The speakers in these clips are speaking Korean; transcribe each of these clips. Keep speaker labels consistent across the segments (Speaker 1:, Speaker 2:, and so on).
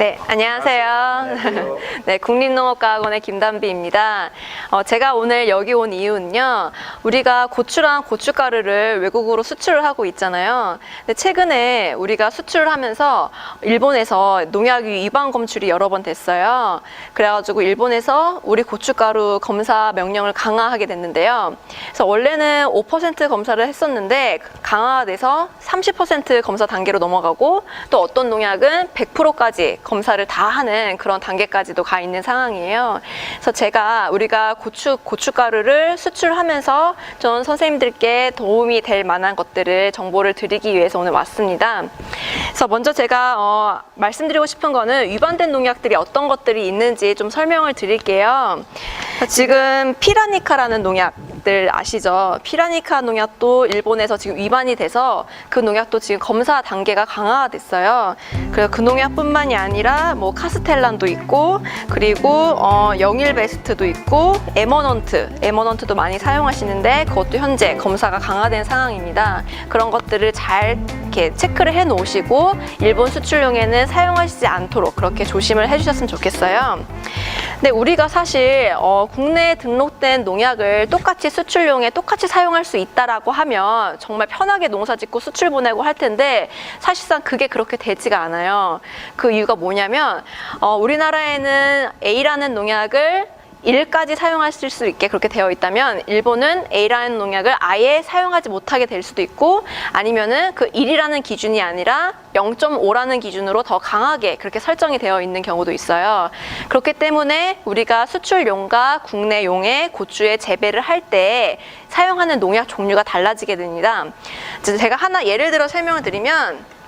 Speaker 1: 네, 안녕하세요. 네, 국립농업과학원의 김담비입니다. 제가 오늘 여기 온 이유는요, 우리가 고추랑 고춧가루를 외국으로 수출을 하고 있잖아요. 근데 최근에 우리가 수출을 하면서 일본에서 농약 위반 검출이 여러 번 됐어요. 그래가지고 일본에서 우리 고춧가루 검사 명령을 강화하게 됐는데요. 그래서 원래는 5% 검사를 했었는데 강화가 돼서 30% 검사 단계로 넘어가고, 또 어떤 농약은 100%까지 검사를 다 하는 그런 단계까지도 가 있는 상황이에요. 그래서 우리가 고춧가루를 수출하면서 전 선생님들께 도움이 될 만한 것들을 정보를 드리기 위해서 오늘 왔습니다. 그래서 먼저 제가 말씀드리고 싶은 거는 위반된 농약들이 어떤 것들이 있는지 좀 설명을 드릴게요. 지금 피라니카라는 농약들 아시죠? 피라니카 농약도 일본에서 지금 위반이 돼서 그 농약도 지금 검사 단계가 강화가 됐어요. 그래서 그 농약뿐만이 아니라 뭐 카스텔란도 있고, 그리고 영일베스트도 있고, 에머넌트도 많이 사용하시는데 그것도 현재 검사가 강화된 상황입니다. 그런 것들을 잘 이렇게 체크를 해 놓으시고 일본 수출용에는 사용하시지 않도록 그렇게 조심을 해주셨으면 좋겠어요. 근데 우리가 사실 국내에 등록된 농약을 똑같이 수출용에 똑같이 사용할 수 있다라고 하면 정말 편하게 농사 짓고 수출 보내고 할 텐데, 사실상 그게 그렇게 되지가 않아요. 그 이유가 뭐냐면 우리나라에는 A라는 농약을 1까지 사용하실 수 있게 그렇게 되어 있다면, 일본은 A라는 농약을 아예 사용하지 못하게 될 수도 있고, 아니면은 그 1이라는 기준이 아니라 0.5라는 기준으로 더 강하게 그렇게 설정이 되어 있는 경우도 있어요. 그렇기 때문에 우리가 수출용과 국내용의 고추의 재배를 할 때 사용하는 농약 종류가 달라지게 됩니다. 제가 하나 예를 들어 설명을 드리면,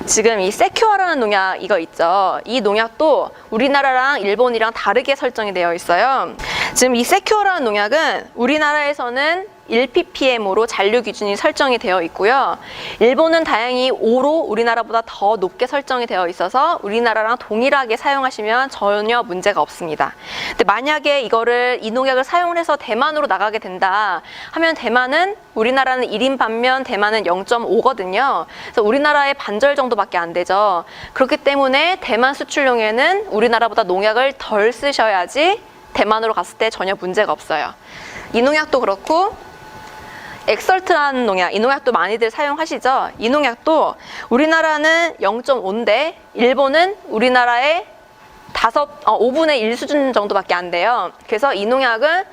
Speaker 1: 지금 이 세큐어라는 농약 이거 있죠. 이 농약도 우리나라랑 일본이랑 다르게 설정이 되어 있어요. 지금 이 세큐어라는 농약은 우리나라에서는 1ppm으로 잔류 기준이 설정이 되어 있고요. 일본은 다행히 5로 우리나라보다 더 높게 설정이 되어 있어서 우리나라랑 동일하게 사용하시면 전혀 문제가 없습니다. 근데 만약에 이 농약을 사용을 해서 대만으로 나가게 된다 하면, 대만은 우리나라는 1인 반면 대만은 0.5거든요. 그래서 우리나라의 반절 정도밖에 안 되죠. 그렇기 때문에 대만 수출용에는 우리나라보다 농약을 덜 쓰셔야지 대만으로 갔을 때 전혀 문제가 없어요. 이 농약도 그렇고, 엑설트라는 농약, 이 농약도 많이들 사용하시죠? 이 농약도 우리나라는 0.5인데 일본은 우리나라의 5분의 1 수준 정도밖에 안 돼요. 그래서 이 농약은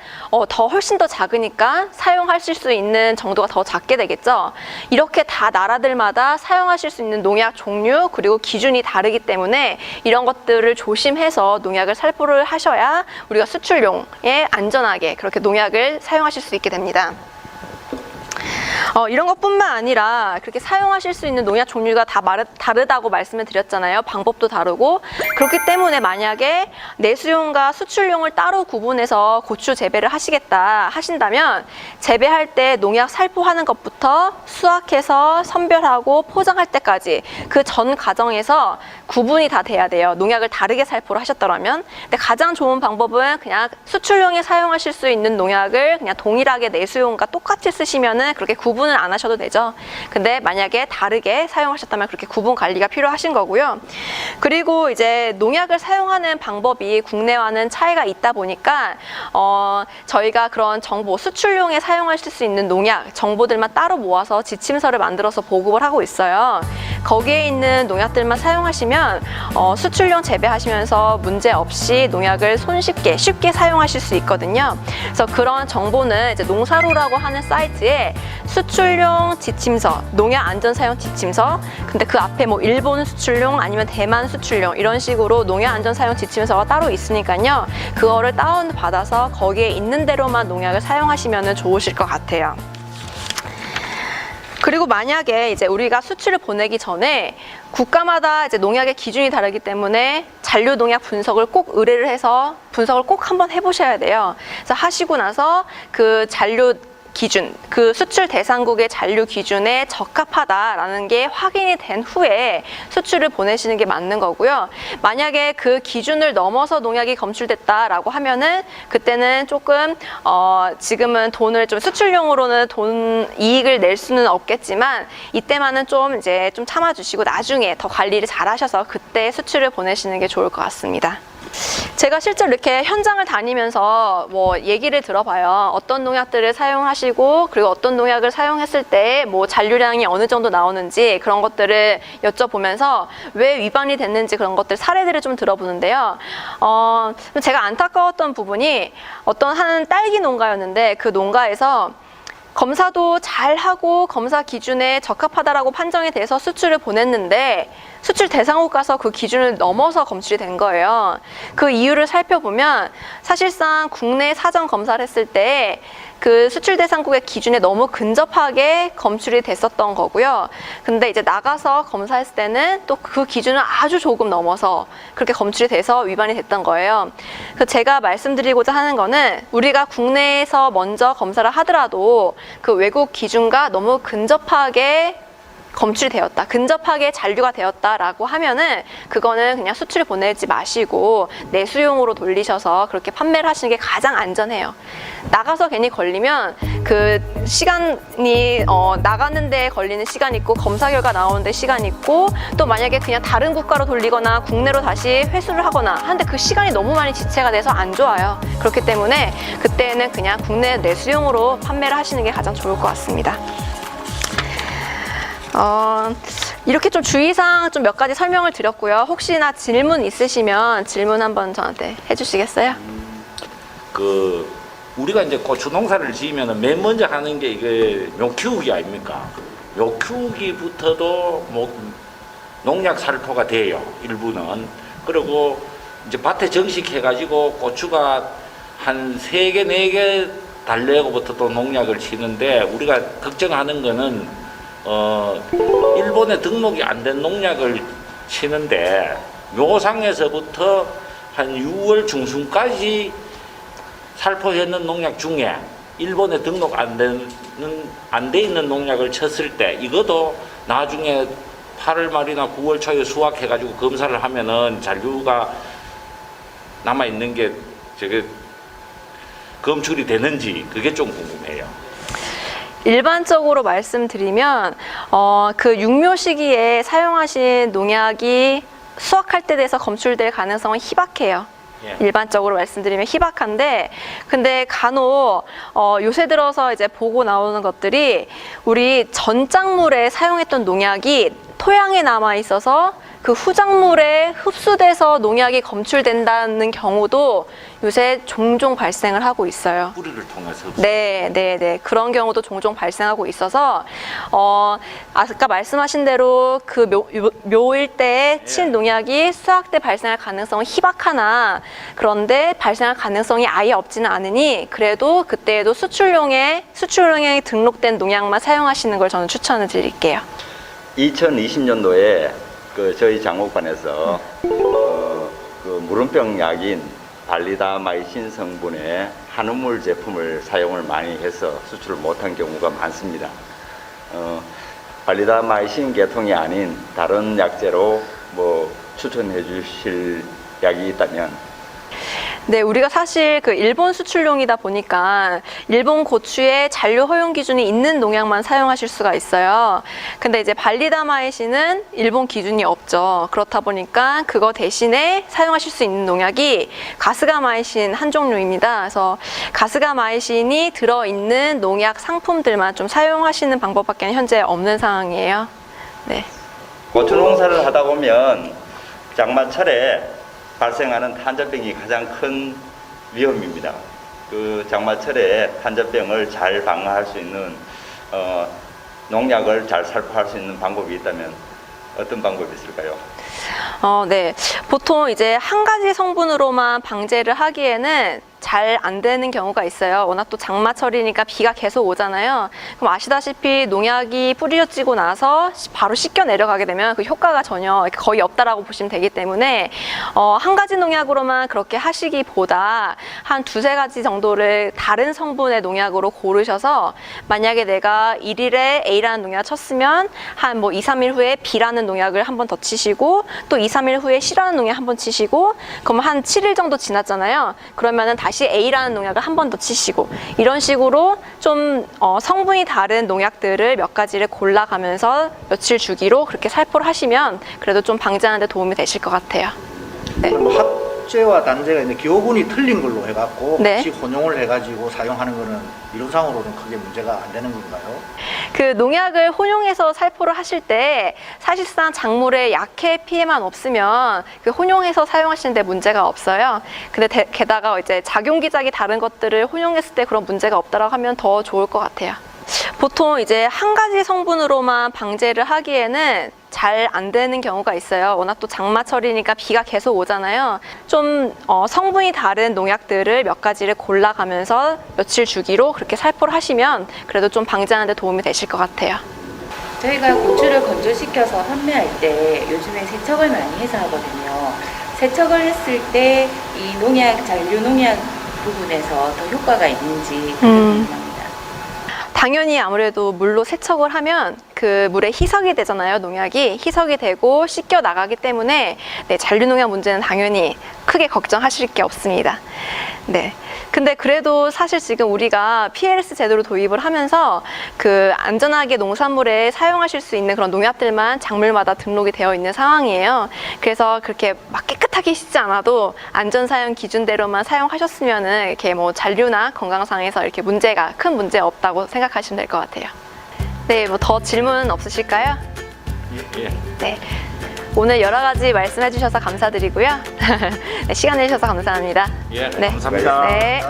Speaker 1: 훨씬 더 작으니까 사용하실 수 있는 정도가 더 작게 되겠죠. 이렇게 다 나라들마다 사용하실 수 있는 농약 종류 그리고 기준이 다르기 때문에 이런 것들을 조심해서 농약을 살포를 하셔야 우리가 수출용에 안전하게 그렇게 농약을 사용하실 수 있게 됩니다. 이런 것뿐만 아니라 그렇게 사용하실 수 있는 농약 종류가 다 다르다고 말씀을 드렸잖아요. 방법도 다르고. 그렇기 때문에 만약에 내수용과 수출용을 따로 구분해서 고추 재배를 하신다면, 재배할 때 농약 살포하는 것부터 수확해서 선별하고 포장할 때까지 그 전 과정에서 구분이 다 돼야 돼요. 농약을 다르게 살포를 하셨더라면. 근데 가장 좋은 방법은 그냥 수출용에 사용하실 수 있는 농약을 그냥 동일하게 내수용과 똑같이 쓰시면은 그렇게 구분을 안 하셔도 되죠. 근데 만약에 다르게 사용하셨다면 그렇게 구분 관리가 필요하신 거고요. 그리고 이제 농약을 사용하는 방법이 국내와는 차이가 있다 보니까 저희가 그런 정보, 수출용에 사용하실 수 있는 농약 정보들만 따로 모아서 지침서를 만들어서 보급을 하고 있어요. 거기에 있는 농약들만 사용하시면 수출용 재배하시면서 문제 없이 농약을 쉽게 사용하실 수 있거든요. 그래서 그런 정보는 이제 농사로라고 하는 사이트에 수출용 지침서, 농약 안전 사용 지침서, 근데 그 앞에 뭐 일본 수출용 아니면 대만 수출용 이런 식으로 농약 안전 사용 지침서가 따로 있으니까요. 그거를 다운 받아서 거기에 있는 대로만 농약을 사용하시면 좋으실 것 같아요. 그리고 만약에 이제 우리가 수출을 보내기 전에 국가마다 이제 농약의 기준이 다르기 때문에 잔류 농약 분석을 꼭 의뢰를 해서 분석을 꼭 한번 해보셔야 돼요. 그래서 하시고 나서 그 잔류 기준, 그 수출 대상국의 잔류 기준에 적합하다라는 게 확인이 된 후에 수출을 보내시는 게 맞는 거고요. 만약에 그 기준을 넘어서 농약이 검출됐다라고 하면은 그때는 조금 지금은 돈을 좀 수출용으로는 이익을 낼 수는 없겠지만 이때만은 좀 이제 좀 참아주시고 나중에 더 관리를 잘 하셔서 그때 수출을 보내시는 게 좋을 것 같습니다. 제가 실제로 이렇게 현장을 다니면서 뭐 얘기를 들어봐요. 어떤 농약들을 사용하시고 그리고 어떤 농약을 사용했을 때 뭐 잔류량이 어느 정도 나오는지 그런 것들을 여쭤보면서 왜 위반이 됐는지 그런 것들 사례들을 좀 들어보는데요. 제가 안타까웠던 부분이 어떤 한 딸기 농가였는데 그 농가에서 검사도 잘 하고 검사 기준에 적합하다라고 판정이 돼서 수출을 보냈는데 수출 대상국 가서 그 기준을 넘어서 검출이 된 거예요. 그 이유를 살펴보면 사실상 국내 사전 검사를 했을 때 그 수출 대상국의 기준에 너무 근접하게 검출이 됐었던 거고요. 근데 이제 나가서 검사했을 때는 또 그 기준을 아주 조금 넘어서 그렇게 검출이 돼서 위반이 됐던 거예요. 그래서 제가 말씀드리고자 하는 거는 우리가 국내에서 먼저 검사를 하더라도 그 외국 기준과 너무 근접하게 검출이 되었다, 근접하게 잔류가 되었다라고 하면은 그거는 그냥 수출을 보내지 마시고 내수용으로 돌리셔서 그렇게 판매를 하시는 게 가장 안전해요. 나가서 괜히 걸리면 그 시간이 나가는 데 걸리는 시간이 있고 검사 결과 나오는 데 시간이 있고 또 만약에 그냥 다른 국가로 돌리거나 국내로 다시 회수를 하거나 하는데 그 시간이 너무 많이 지체가 돼서 안 좋아요. 그렇기 때문에 그때는 그냥 국내 내수용으로 판매를 하시는 게 가장 좋을 것 같습니다. 이렇게 좀 주의사항 좀 몇 가지 설명을 드렸고요. 혹시나 질문 있으시면 질문 한번 저한테 해주시겠어요?
Speaker 2: 우리가 이제 고추 농사를 지으면 맨 먼저 하는 게 이게 묘 키우기 아닙니까? 묘 키우기부터도 뭐 농약 살포가 돼요. 일부는. 그리고 이제 밭에 정식해가지고 고추가 한 3개, 4개 달래고부터 또 농약을 치는데 우리가 걱정하는 거는 일본에 등록이 안 된 농약을 치는데 묘상에서부터 한 6월 중순까지 살포했는 농약 중에 일본에 등록 안 돼 있는 농약을 쳤을 때 이것도 나중에 8월 말이나 9월 초에 수확해가지고 검사를 하면은 잔류가 남아 있는 게 저게 검출이 되는지 그게 좀 궁금해요.
Speaker 1: 일반적으로 말씀드리면 그 육묘 시기에 사용하신 농약이 수확할 때 돼서 검출될 가능성은 희박해요. 일반적으로 말씀드리면 희박한데 근데 간혹 요새 들어서 이제 보고 나오는 것들이 우리 전작물에 사용했던 농약이 토양에 남아 있어서 그 후작물에 흡수돼서 농약이 검출된다는 경우도 요새 종종 발생을 하고 있어요.
Speaker 2: 뿌리를 통해서.
Speaker 1: 네. 그런 경우도 종종 발생하고 있어서 아까 말씀하신 대로 그 묘일 때 친 농약이 수확 때 발생할 가능성은 희박하나 그런데 발생할 가능성이 아예 없지는 않으니 그래도 그때에도 수출용에 등록된 농약만 사용하시는 걸 저는 추천을 드릴게요.
Speaker 3: 2020년도에 저희 장목반에서 무름병 약인 발리다마이신 성분의 한우물 제품을 사용을 많이 해서 수출을 못한 경우가 많습니다. 발리다마이신 계통이 아닌 다른 약재로 추천해 주실 약이 있다면?
Speaker 1: 네, 우리가 사실 그 일본 수출용이다 보니까 일본 고추에 잔류 허용 기준이 있는 농약만 사용하실 수가 있어요. 근데 이제 발리다마이신은 일본 기준이 없죠. 그렇다 보니까 그거 대신에 사용하실 수 있는 농약이 가스가마이신 한 종류입니다. 그래서 가스가마이신이 들어있는 농약 상품들만 좀 사용하시는 방법밖에 현재 없는 상황이에요. 네.
Speaker 3: 고추 농사를 하다 보면 장마철에 발생하는 탄저병이 가장 큰 위험입니다. 그 장마철에 탄저병을 잘 방어할 수 있는 농약을 잘 살포할 수 있는 방법이 있다면 어떤 방법이 있을까요?
Speaker 1: 네. 보통 이제 한 가지 성분으로만 방제를 하기에는 잘 안 되는 경우가 있어요. 워낙 또 장마철이니까 비가 계속 오잖아요. 그럼 아시다시피 농약이 뿌려지고 나서 바로 씻겨 내려가게 되면 그 효과가 전혀 거의 없다라고 보시면 되기 때문에 한 가지 농약으로만 그렇게 하시기보다 한 두세 가지 정도를 다른 성분의 농약으로 고르셔서 만약에 내가 1일에 A라는 농약을 쳤으면 한 뭐 2, 3일 후에 B라는 농약을 한 번 더 치시고 또 2, 3일 후에 C라는 농약 한 번 치시고 그럼 한 7일 정도 지났잖아요. 그러면은 다시 A라는 농약을 한 번 더 치시고 이런 식으로 좀 성분이 다른 농약들을 몇 가지를 골라가면서 며칠 주기로 그렇게 살포를 하시면 그래도 좀 방지하는 데 도움이 되실 것 같아요. 네.
Speaker 4: 그럼 합재와 단재가 이제 기호군이 틀린 걸로 해갖고
Speaker 1: 네.
Speaker 4: 같이 혼용을 해가지고 사용하는 거는 이론상으로는 크게 문제가 안 되는 건가요?
Speaker 1: 그 농약을 혼용해서 살포를 하실 때 사실상 작물에 약해 피해만 없으면 그 혼용해서 사용하시는데 문제가 없어요. 근데 게다가 이제 작용 기작이 다른 것들을 혼용했을 때 그런 문제가 없다라고 하면 더 좋을 것 같아요. 보통 이제 한 가지 성분으로만 방제를 하기에는 잘 안 되는 경우가 있어요. 워낙 또 장마철이니까 비가 계속 오잖아요. 좀 성분이 다른 농약들을 몇 가지를 골라가면서 며칠 주기로 그렇게 살포를 하시면 그래도 좀 방지하는 데 도움이 되실 것 같아요.
Speaker 5: 저희가 고추를 건조시켜서 판매할 때 요즘에 세척을 많이 해서 하거든요. 세척을 했을 때 이 농약, 잔류 농약 부분에서 더 효과가 있는지 궁금합니다.
Speaker 1: 당연히 아무래도 물로 세척을 하면 그 물에 희석이 되잖아요. 농약이 희석이 되고 씻겨 나가기 때문에 네, 잔류 농약 문제는 당연히 크게 걱정하실 게 없습니다. 네. 근데 그래도 사실 지금 우리가 PLS 제도를 도입을 하면서 그 안전하게 농산물에 사용하실 수 있는 그런 농약들만 작물마다 등록이 되어 있는 상황이에요. 그래서 그렇게 막 깨끗하게 씻지 않아도 안전 사용 기준대로만 사용하셨으면은 이렇게 뭐 잔류나 건강상에서 이렇게 큰 문제 없다고 생각하시면 될 것 같아요. 네, 뭐 더 질문 없으실까요?
Speaker 2: 예.
Speaker 1: 네. 오늘 여러 가지 말씀해 주셔서 감사드리고요. 네, 시간 내주셔서 감사합니다.
Speaker 2: 예,
Speaker 1: 네.
Speaker 2: 감사합니다.
Speaker 1: 네.